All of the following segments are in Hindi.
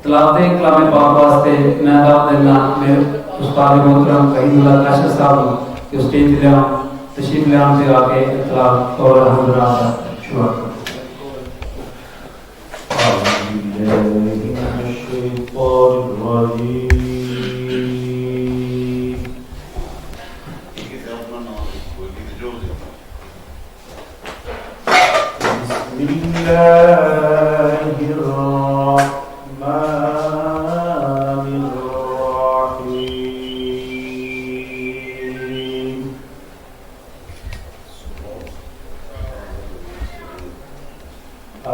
तलाते कलाम पाक वास्ते मैं दावत देना मेरे उस्ताद मोहतरम कहीमुल्लाह काशिफ साहब के स्टेज पे तशरीफ ले आने से आके तलावत और हज़रात का शुरू करें।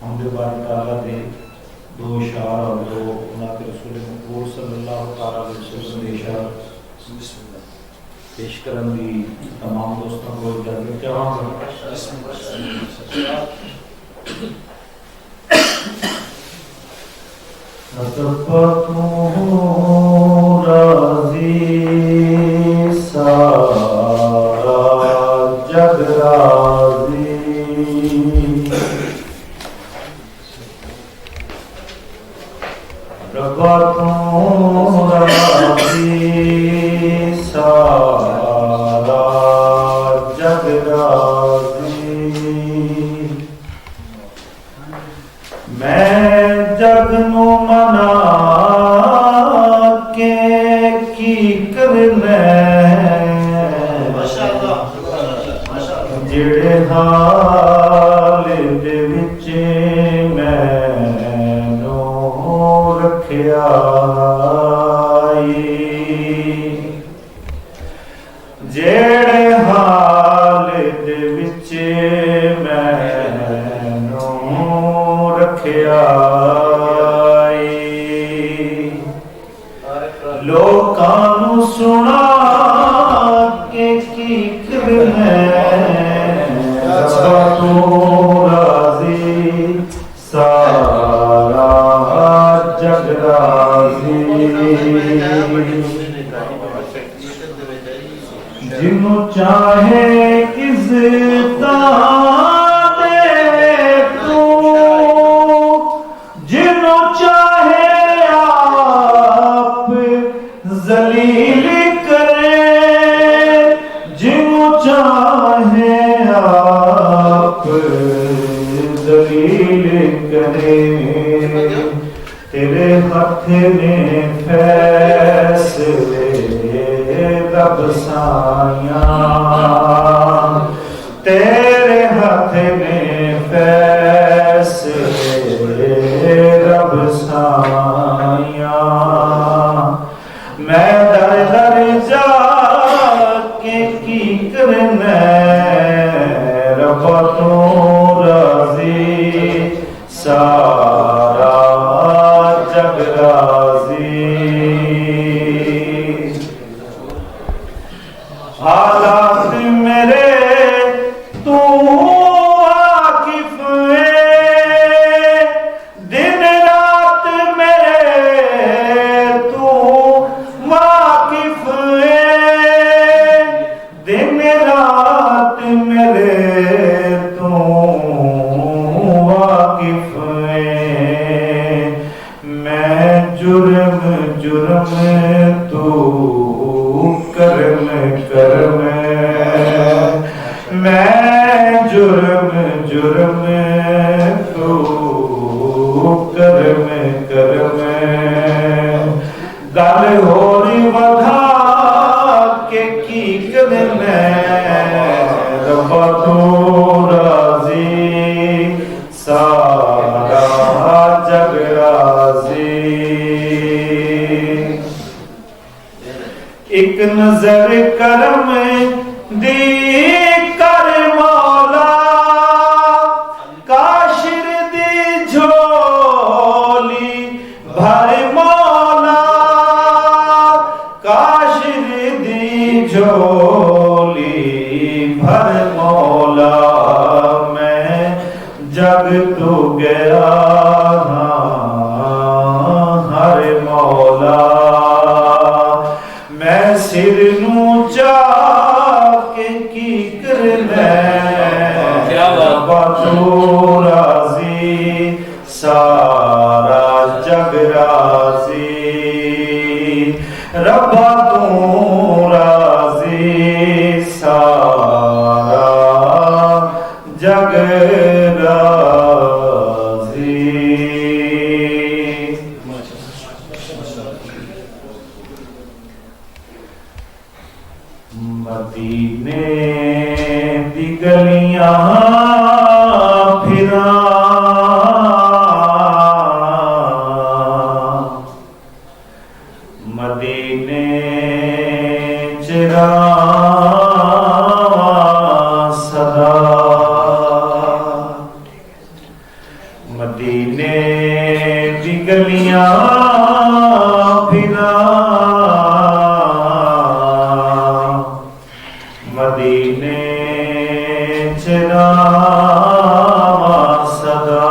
हमद बारी ताला दे दो इशार और दो उन्नात रसूल मकबूल सल्लल्लाहु अलैहि वसल्लम के इशार पेश करन दी तमाम दोस्तों को इजाजत चाहूंगा। राजी सारा जग राजी रब्बा तू राजी सारा जग राजी मैं जग नू मना के की करना जेड़े हाल दे विच मैनू रखिया जेड़े हाल दे विच मैनू रखिया लोकां नू सुना के की करना रब्बा तू राजी सारा जग राजी जिन्नू चाहे इज़्ज़त दे तू जिन्नू चाहे आप ज़लील करे जिन्नू चाहे आप ज़लील करे तेरे हाथ में फैसले रब साया तेरे हाथ में फैसले रब साया मैं दर दर जाके की करना रब्बा तू राजी सारा जग राजी। हालात मेरे तू वाकिफ है, दिन रात मेरे तू वाकिफ है, दिन रात मेरे तू वाकिफ है। मैं जुर्म जुर्म तू करम करम, मैं जुर्म जुर्म तू करम करम। गल होर वधा के की करना रब्बा तू राजी सारा जग राजी। एक नजर करम दी कर मौला, काशिर दी झोली भर मौला, काशिर दी झोली भर मौला। मैं जग तो गया हर मौला, मैं सिर नू चाके की करना रब्बा तू राजी सारा जग राजी। रब्बा तू राजी सारा जग राजी। मदीने दी गलियां फिरा, मदीने चिरा सदा, मदीने दी गलियां फिरा, मदीने चिरा सदा,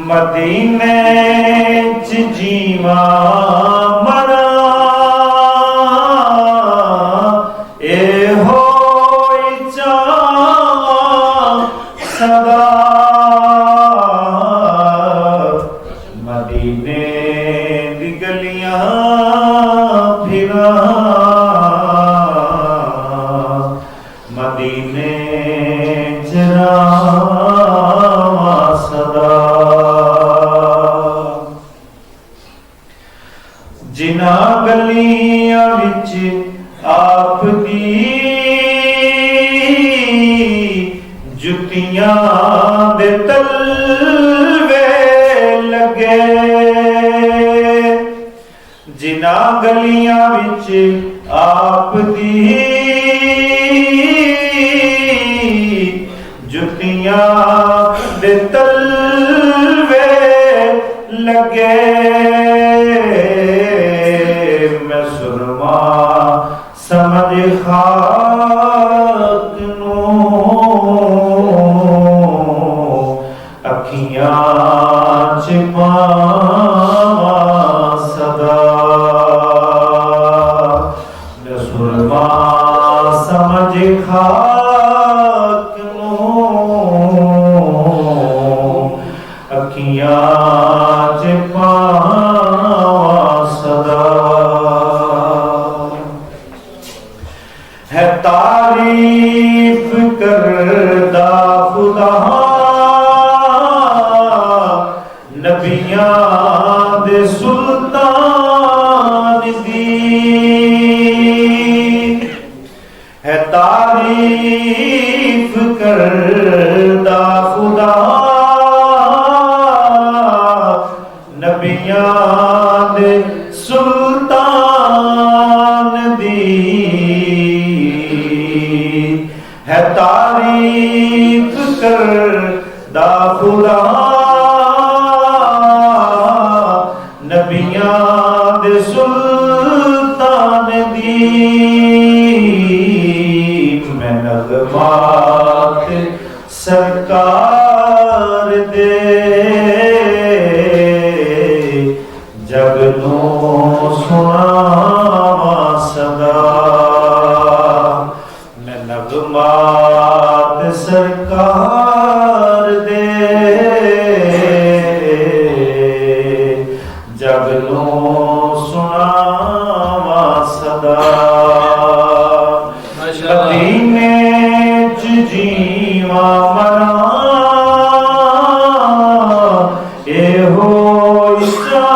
मदीने च जीवा मरा ए होई चावा सदा। मदीने दी गलियां फिरा, मदीने चिरा सदा। जिना गलियां विच आप दी जुतियां दे तलवे लगे, जिना गलियां विच आप दी जुतियां दे तलवे लगे। मैं सुरमा समझ खाक नू अखियां च पावां सदा। मैं सुरमा समझ खाक नू अखियां च पावां सदा। है तारीफ करदा खुदा नबियां दे सुल्तान दी, है तारीफ करदा खुदा नबियां दे सुल्तान दी है तारीफ कर दा खुदा नबियां दे सुल्तान दी मैं नगमात सरकार दे जग नू सुनावा सदा मैं नगमात सरकार दे जग नू सुनावा सदा मदीने च जीवा मरा एहो इच्छा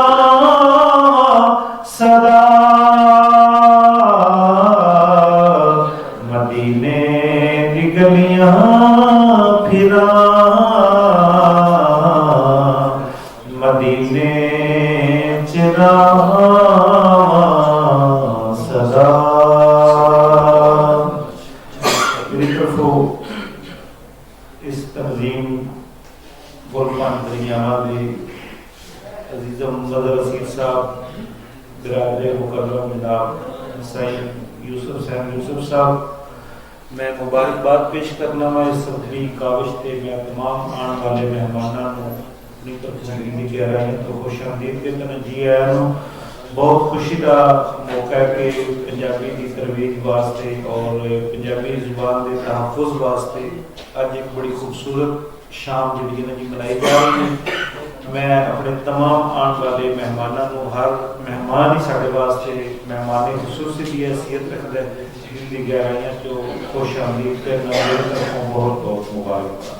सदा मदीने दी गलियां फिरा मदीने च रहां सदा। मेरी तरफों इस तंजीम गुलफान दरियावा दे अजीज़म मदर रसीद साहब बिरादर मुकर्रम जनाब साईं यूसुफ साहब मैं मुबारकबाद पेश करना वा इस अपनी काविश ते मैं तमाम आने वाले मेहमानों को अपनी तरफ की गहराइयों तो खुशामदीद कहते हैं। जी आया नु बहुत खुशी का मौका है कि पंजाबी की तरवीज वास्ते और पंजाबी जुबान के तहफ़ुज़ वास्ते अज एक बड़ी खूबसूरत शाम जी मनाई जा रही है। मैं अपने तमाम आने वाले मेहमानों को हर मेहमान ही साढ़े वास्ते मेहमान खसूसी की हैसियत रखता है दिल की गहराइयां चो खुशामदीद करना मेरी तरफों बहुत बहुत मुबारकबाद।